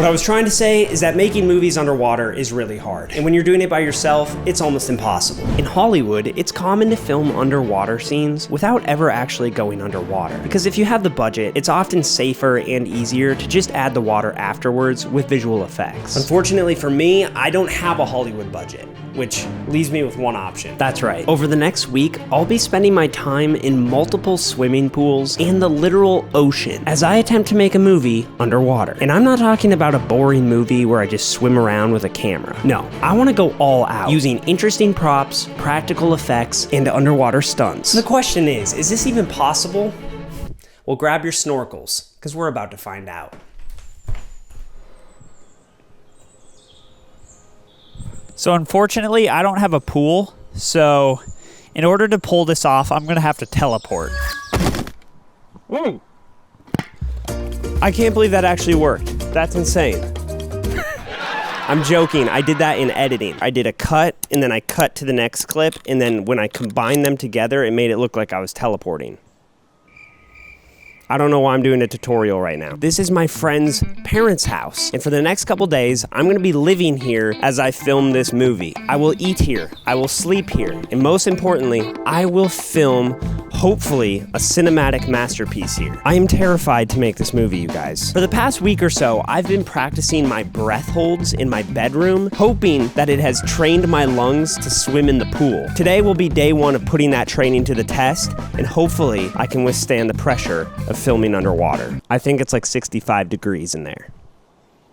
What I was trying to say is that making movies underwater is really hard. And when you're doing it by yourself, it's almost impossible. In Hollywood, it's common to film underwater scenes without ever actually going underwater. Because if you have the budget, it's often safer and easier to just add the water afterwards with visual effects. Unfortunately for me, I don't have a Hollywood budget, which leaves me with one option. That's right. Over the next week, I'll be spending my time in multiple swimming pools and the literal ocean as I attempt to make a movie underwater. And I'm not talking about a boring movie where I just swim around with a camera. No, I want to go all out, using interesting props, practical effects, and underwater stunts. The question is this even possible? Well, grab your snorkels, because we're about to find out. So unfortunately, I don't have a pool, so in order to pull this off, I'm gonna have to teleport. I can't believe that actually worked. That's insane. I'm joking, I did that in editing. I did a cut, and then I cut to the next clip, and then when I combined them together, it made it look like I was teleporting. I don't know why I'm doing a tutorial right now. This is my friend's parents' house, and for the next couple days, I'm gonna be living here as I film this movie. I will eat here, I will sleep here, and most importantly, I will film, hopefully, a cinematic masterpiece here. I am terrified to make this movie, you guys. For the past week or so, I've been practicing my breath holds in my bedroom, hoping that it has trained my lungs to swim in the pool. Today will be day one of putting that training to the test, and hopefully, I can withstand the pressure of filming underwater. I think it's like 65 degrees in there.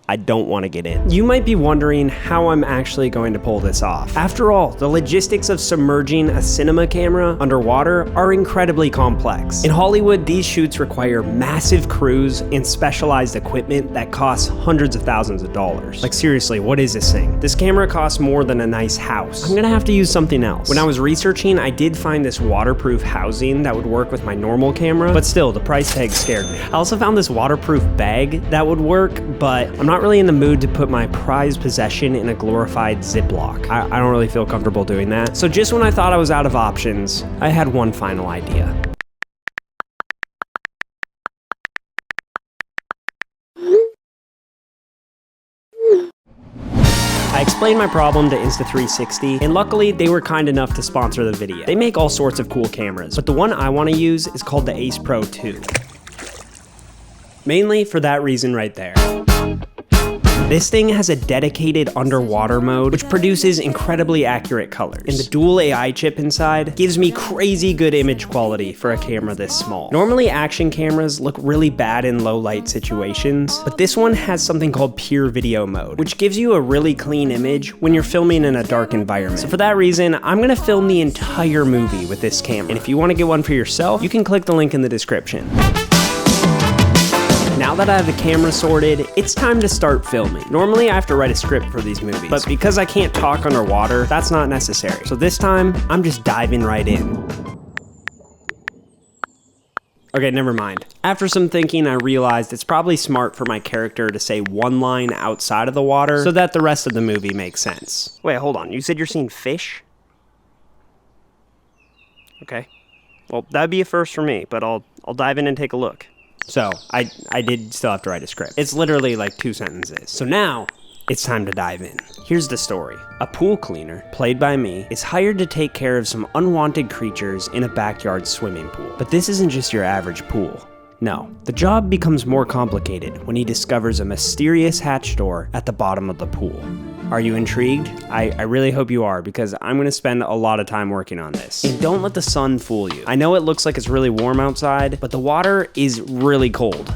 I don't want to get in. You might be wondering how I'm actually going to pull this off. After all, the logistics of submerging a cinema camera underwater are incredibly complex. In Hollywood, these shoots require massive crews and specialized equipment that costs hundreds of thousands of dollars. Like seriously, what is this thing? This camera costs more than a nice house. I'm gonna have to use something else. When I was researching, I did find this waterproof housing that would work with my normal camera, but still, the price tag scared me. I also found this waterproof bag that would work, but I'm not really in the mood to put my prized possession in a glorified Ziploc. I don't really feel comfortable doing that. So just when I thought I was out of options, I had one final idea. I explained my problem to Insta360, and luckily they were kind enough to sponsor the video. They make all sorts of cool cameras, but the one I want to use is called the Ace Pro 2. Mainly for that reason right there. This thing has a dedicated underwater mode, which produces incredibly accurate colors. And the dual AI chip inside gives me crazy good image quality for a camera this small. Normally, action cameras look really bad in low light situations, but this one has something called pure video mode, which gives you a really clean image when you're filming in a dark environment. So for that reason, I'm gonna film the entire movie with this camera. And if you wanna get one for yourself, you can click the link in the description. Now that I have the camera sorted, it's time to start filming. Normally I have to write a script for these movies, but because I can't talk underwater, that's not necessary. So this time, I'm just diving right in. Okay, never mind. After some thinking, I realized it's probably smart for my character to say one line outside of the water so that the rest of the movie makes sense. Wait, hold on, you said you're seeing fish? Okay. Well, that'd be a first for me, but I'll dive in and take a look. So, I did still have to write a script. It's literally like 2 sentences. So now, it's time to dive in. Here's the story. A pool cleaner, played by me, is hired to take care of some unwanted creatures in a backyard swimming pool. But this isn't just your average pool. No, the job becomes more complicated when he discovers a mysterious hatch door at the bottom of the pool. Are you intrigued? I really hope you are, because I'm gonna spend a lot of time working on this. And don't let the sun fool you. I know it looks like it's really warm outside, but the water is really cold.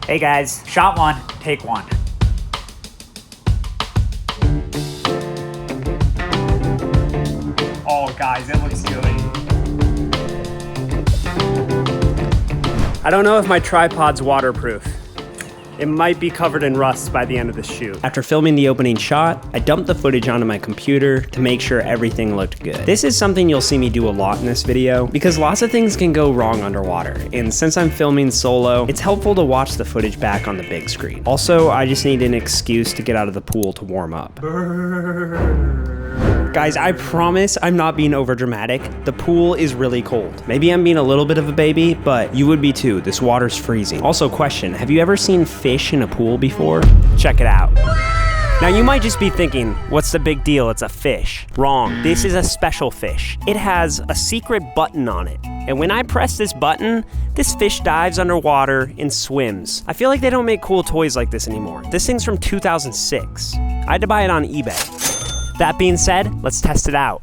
Hey guys, shot one, take one. Oh guys, it looks good. I don't know if my tripod's waterproof. It might be covered in rust by the end of the shoot. After filming the opening shot, I dumped the footage onto my computer to make sure everything looked good. This is something you'll see me do a lot in this video, because lots of things can go wrong underwater, and since I'm filming solo, it's helpful to watch the footage back on the big screen. Also, I just need an excuse to get out of the pool to warm up. Guys, I promise I'm not being overdramatic. The pool is really cold. Maybe I'm being a little bit of a baby, but you would be too. This water's freezing. Also, question, have you ever seen fish in a pool before? Check it out. Now you might just be thinking, what's the big deal? It's a fish. Wrong. This is a special fish. It has a secret button on it. And when I press this button, this fish dives underwater and swims. I feel like they don't make cool toys like this anymore. This thing's from 2006. I had to buy it on eBay. That being said, let's test it out.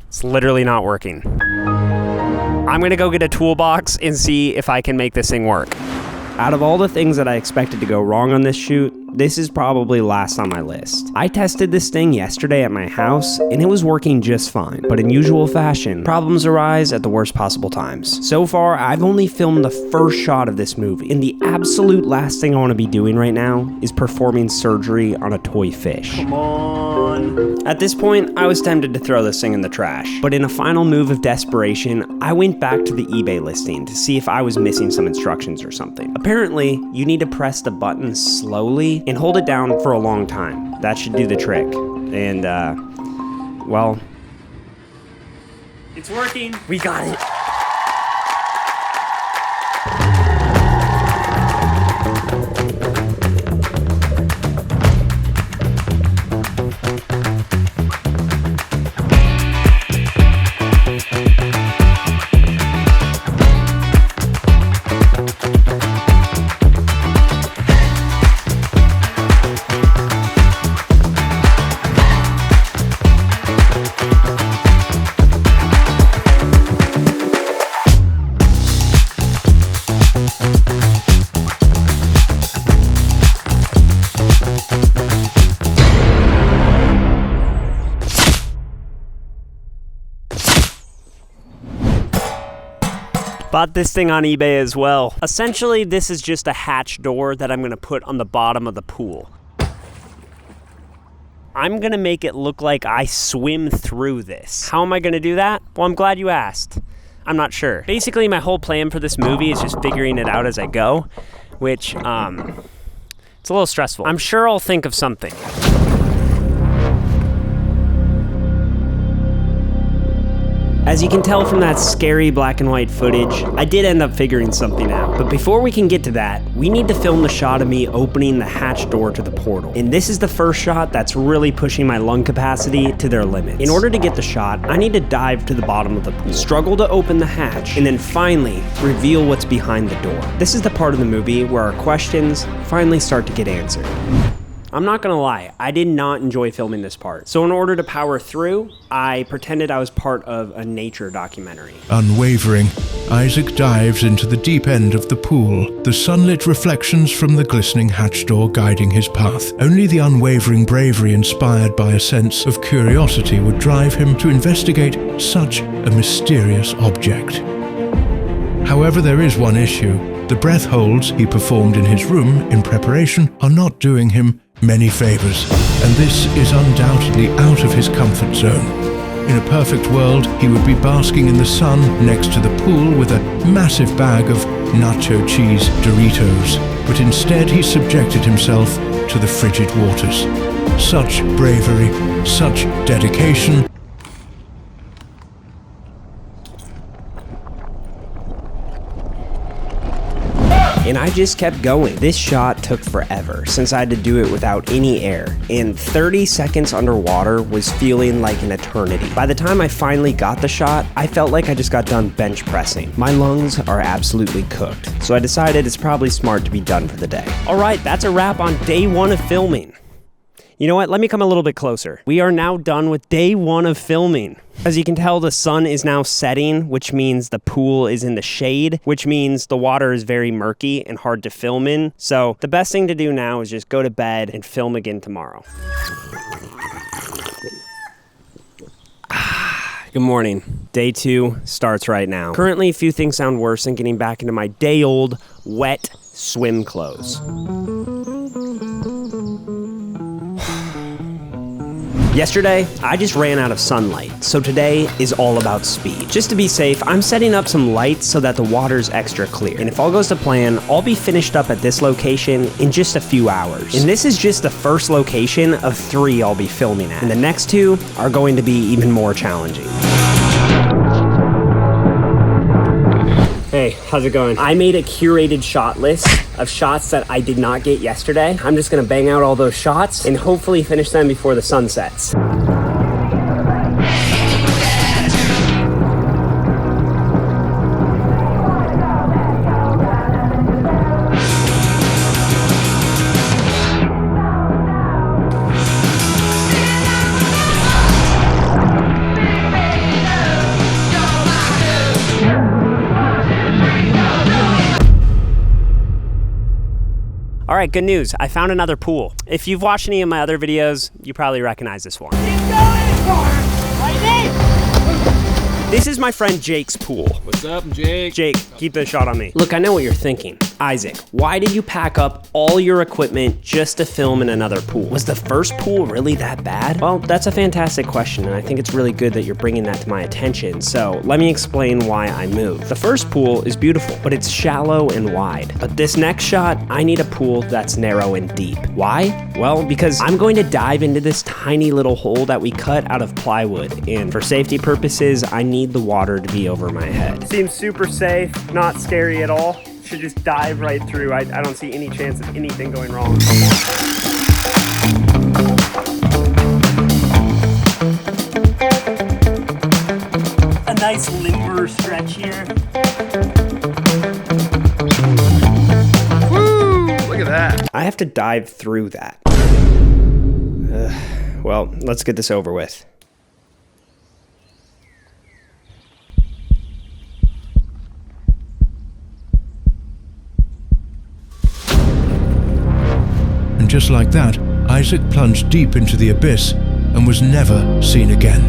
It's literally not working. I'm gonna go get a toolbox and see if I can make this thing work. Out of all the things that I expected to go wrong on this shoot, this is probably last on my list. I tested this thing yesterday at my house, and it was working just fine. But in usual fashion, problems arise at the worst possible times. So far, I've only filmed the first shot of this movie, and the absolute last thing I want to be doing right now is performing surgery on a toy fish. Come on. At this point, I was tempted to throw this thing in the trash. But in a final move of desperation, I went back to the eBay listing to see if I was missing some instructions or something. Apparently, you need to press the button slowly and hold it down for a long time. That should do the trick. And, well, it's working. We got it. Bought this thing on eBay as well. Essentially, this is just a hatch door that I'm gonna put on the bottom of the pool. I'm gonna make it look like I swim through this. How am I gonna do that? Well, I'm glad you asked. I'm not sure. Basically, my whole plan for this movie is just figuring it out as I go, which, it's a little stressful. I'm sure I'll think of something. As you can tell from that scary black and white footage, I did end up figuring something out. But before we can get to that, we need to film the shot of me opening the hatch door to the portal. And this is the first shot that's really pushing my lung capacity to their limits. In order to get the shot, I need to dive to the bottom of the pool, struggle to open the hatch, and then finally reveal what's behind the door. This is the part of the movie where our questions finally start to get answered. I'm not gonna lie, I did not enjoy filming this part. So in order to power through, I pretended I was part of a nature documentary. Unwavering, Isaac dives into the deep end of the pool, the sunlit reflections from the glistening hatch door guiding his path. Only the unwavering bravery inspired by a sense of curiosity would drive him to investigate such a mysterious object. However, there is one issue. The breath holds he performed in his room in preparation are not doing him many favors, and this is undoubtedly out of his comfort zone. In a perfect world, he would be basking in the sun next to the pool with a massive bag of nacho cheese Doritos, but instead he subjected himself to the frigid waters. Such bravery, such dedication. And I just kept going. This shot took forever since I had to do it without any air, and 30 seconds underwater was feeling like an eternity. By the time I finally got the shot, I felt like I just got done bench pressing. My lungs are absolutely cooked, so I decided it's probably smart to be done for the day. All right, that's a wrap on day one of filming. You know what? Let me come a little bit closer. We are now done with day one of filming. As you can tell, the sun is now setting, which means the pool is in the shade, which means the water is very murky and hard to film in. So the best thing to do now is just go to bed and film again tomorrow. Good morning. Day two starts right now. Currently, few things sound worse than getting back into my day-old wet swim clothes. Yesterday, I just ran out of sunlight, so today is all about speed. Just to be safe, I'm setting up some lights so that the water's extra clear. And if all goes to plan, I'll be finished up at this location in just a few hours. And this is just the first location of 3 I'll be filming at. And the next 2 are going to be even more challenging. Hey, how's it going? I made a curated shot list of shots that I did not get yesterday. I'm just gonna bang out all those shots and hopefully finish them before the sun sets. All right, good news. I found another pool. If you've watched any of my other videos, you probably recognize this one. This is my friend Jake's pool. What's up, Jake? Jake, keep the shot on me. Look, I know what you're thinking. Isaac, why did you pack up all your equipment just to film in another pool? Was the first pool really that bad? Well, that's a fantastic question, and I think it's really good that you're bringing that to my attention. So let me explain why I moved. The first pool is beautiful, but it's shallow and wide. But this next shot, I need a pool that's narrow and deep. Why? Well, because I'm going to dive into this tiny little hole that we cut out of plywood, and for safety purposes, I need the water to be over my head. Seems super safe, not scary at all. Should just dive right through. I don't see any chance of anything going wrong. A nice limber stretch here. Woo! Look at that. I have to dive through that. Well, let's get this over with. And just like that, Isaac plunged deep into the abyss and was never seen again.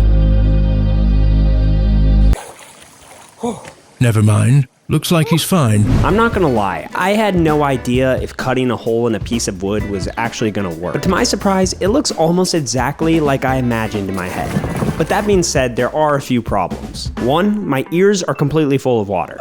Never mind. Looks like he's fine. I'm not gonna lie, I had no idea if cutting a hole in a piece of wood was actually gonna work. But to my surprise, it looks almost exactly like I imagined in my head. But that being said, there are a few problems. One, my ears are completely full of water.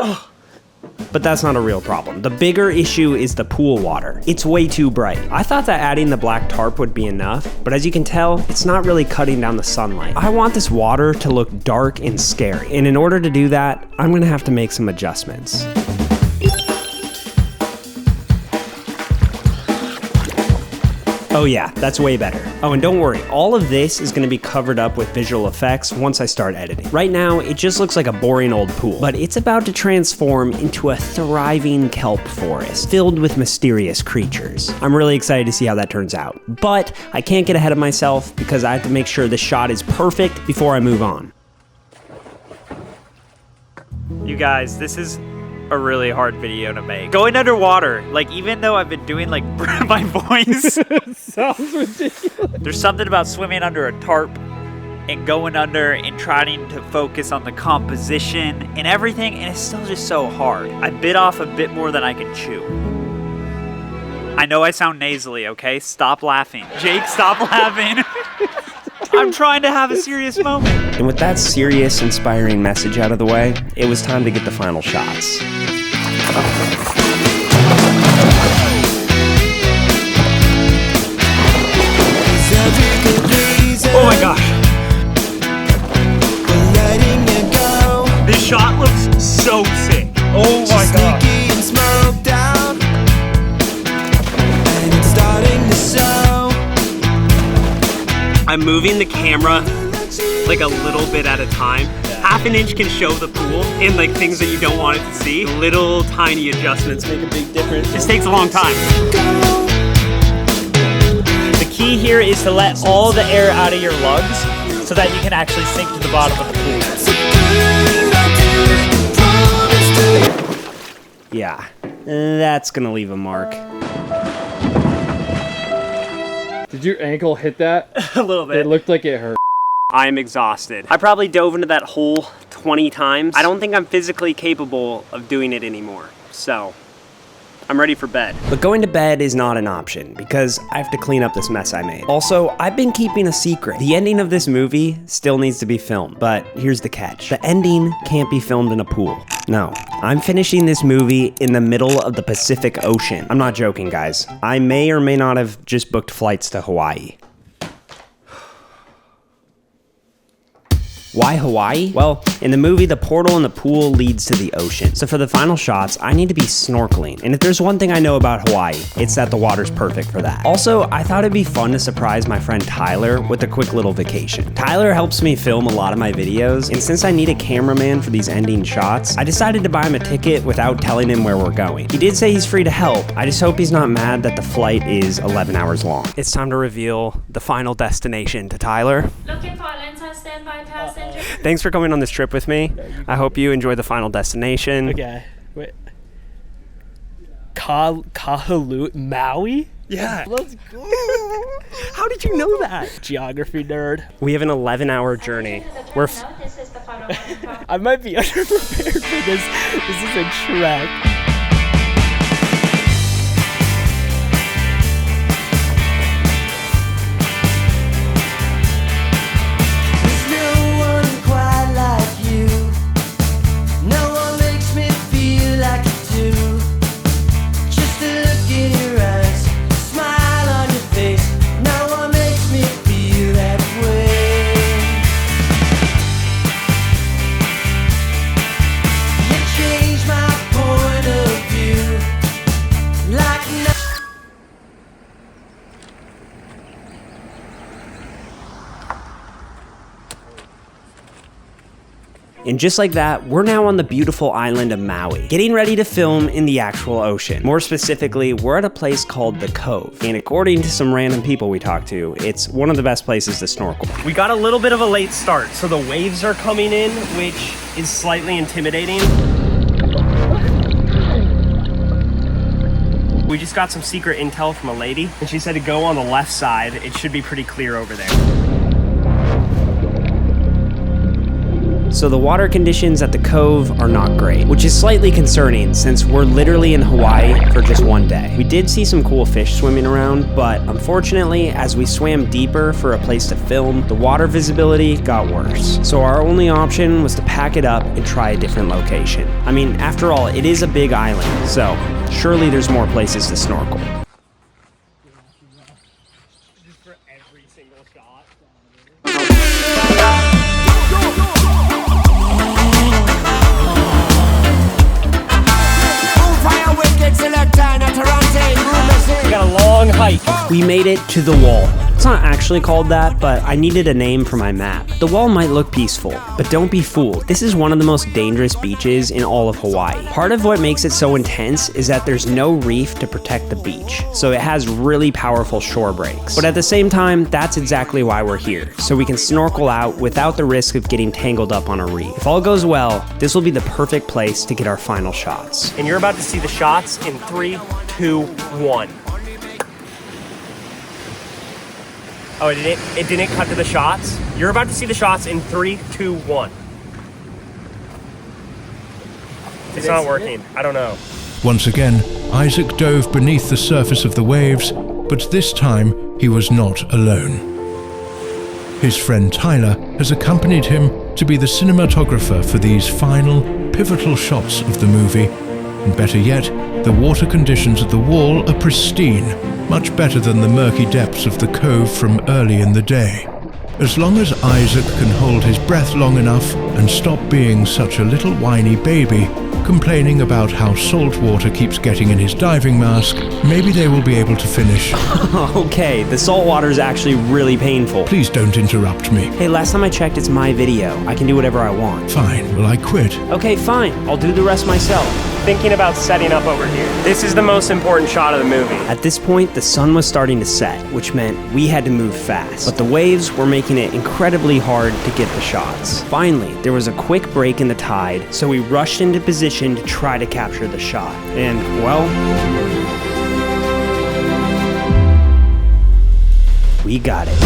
But that's not a real problem. The bigger issue is the pool water. It's way too bright. I thought that adding the black tarp would be enough, but as you can tell, it's not really cutting down the sunlight. I want this water to look dark and scary, and in order to do that, I'm gonna have to make some adjustments. Oh yeah, that's way better. Oh, and don't worry, all of this is gonna be covered up with visual effects once I start editing. Right now, it just looks like a boring old pool, but it's about to transform into a thriving kelp forest filled with mysterious creatures. I'm really excited to see how that turns out, but I can't get ahead of myself because I have to make sure the shot is perfect before I move on. You guys, this is a really hard video to make. Going underwater, like even though I've been doing like my voice, Sounds ridiculous. there's something about swimming under a tarp and going under and trying to focus on the composition and everything, and it's still just so hard. I bit off a bit more than I can chew. I know I sound nasally, okay? Stop laughing. Jake, stop laughing. I'm trying to have a serious moment. And with that serious, inspiring message out of the way, it was time to get the final shots. Oh my gosh. This shot looks so sick. Oh my gosh. I'm moving the camera like a little bit at a time. Half an inch can show the pool and like things that you don't want it to see. Little tiny adjustments make a big difference. This takes a long time. The key here is to let all the air out of your lungs so that you can actually sink to the bottom of the pool. Yeah, that's gonna leave a mark. Did your ankle hit that? A little bit. It looked like it hurt. I am exhausted. I probably dove into that hole 20 times. I don't think I'm physically capable of doing it anymore. So, I'm ready for bed. But going to bed is not an option because I have to clean up this mess I made. Also, I've been keeping a secret. The ending of this movie still needs to be filmed, but here's the catch. The ending can't be filmed in a pool. No, I'm finishing this movie in the middle of the Pacific Ocean. I'm not joking, guys. I may or may not have just booked flights to Hawaii. Why Hawaii? Well, in the movie, the portal in the pool leads to the ocean. So for the final shots, I need to be snorkeling. And if there's one thing I know about Hawaii, it's that the water's perfect for that. Also, I thought it'd be fun to surprise my friend Tyler with a quick little vacation. Tyler helps me film a lot of my videos, and since I need a cameraman for these ending shots, I decided to buy him a ticket without telling him where we're going. He did say he's free to help. I just hope he's not mad that the flight is 11 hours long. It's time to reveal the final destination to Tyler. Looking for Atlanta standby passenger. Thanks for coming on this trip with me. I hope you enjoy the final destination. Okay, wait. Kahalut, Maui? Yeah. Let's go. How did you know that? Geography nerd. We have an 11-hour journey. This is the final I might be underprepared for this. This is a trek. And just like that, we're now on the beautiful island of Maui, getting ready to film in the actual ocean. More specifically, we're at a place called The Cove. And according to some random people we talked to, it's one of the best places to snorkel. We got a little bit of a late start, so the waves are coming in, which is slightly intimidating. We just got some secret intel from a lady, and she said to go on the left side. It should be pretty clear over there. So the water conditions at the Cove are not great, which is slightly concerning since we're literally in Hawaii for just one day. We did see some cool fish swimming around, but unfortunately, as we swam deeper for a place to film, the water visibility got worse. So our only option was to pack it up and try a different location. I mean, after all, it is a big island, so surely there's more places to snorkel. For every single shot. We got a long hike. We made it to the wall. It's not actually called that, but I needed a name for my map. The wall might look peaceful, but don't be fooled. This is one of the most dangerous beaches in all of Hawaii. Part of what makes it so intense is that there's no reef to protect the beach, so it has really powerful shore breaks. But at the same time, that's exactly why we're here, so we can snorkel out without the risk of getting tangled up on a reef. If all goes well, this will be the perfect place to get our final shots. And you're about to see the shots in 3, 2, 1. Oh, it didn't cut to the shots? You're about to see the shots in 3, 2, 1. It's not working. I don't know. Once again, Isaac dove beneath the surface of the waves, but this time he was not alone. His friend Tyler has accompanied him to be the cinematographer for these final, pivotal shots of the movie. And better yet, the water conditions at the wall are pristine, much better than the murky depths of the cove from early in the day. As long as Isaac can hold his breath long enough and stop being such a little whiny baby, complaining about how salt water keeps getting in his diving mask, maybe they will be able to finish. Okay, the salt water is actually really painful. Please don't interrupt me. Hey, last time I checked, it's my video. I can do whatever I want. Fine, well I quit. Okay, fine. I'll do the rest myself. Thinking about setting up over here. This is the most important shot of the movie. At this point, the sun was starting to set, which meant we had to move fast. But the waves were making it incredibly hard to get the shots. Finally, there was a quick break in the tide, so we rushed into position to try to capture the shot. And, well, we got it.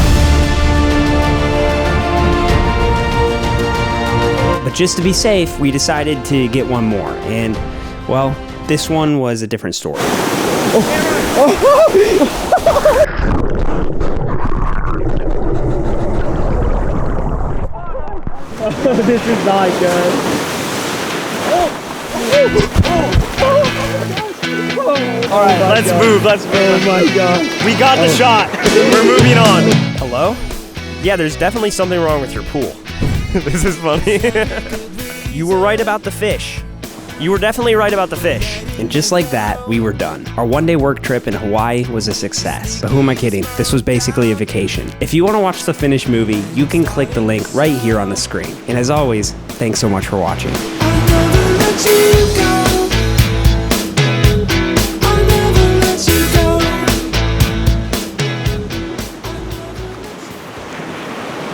But just to be safe, we decided to get one more, and, well, This one was a different story. This is not good. All right, let's move. Let's move. Oh my god. We got the shot. We're moving on. Hello? Yeah, there's definitely something wrong with your pool. This is funny. You were right about the fish. You were definitely right about the fish. And just like that, we were done. Our one-day work trip in Hawaii was a success. But who am I kidding? This was basically a vacation. If you want to watch the finished movie, you can click the link right here on the screen. And as always, thanks so much for watching. I'll never let you go.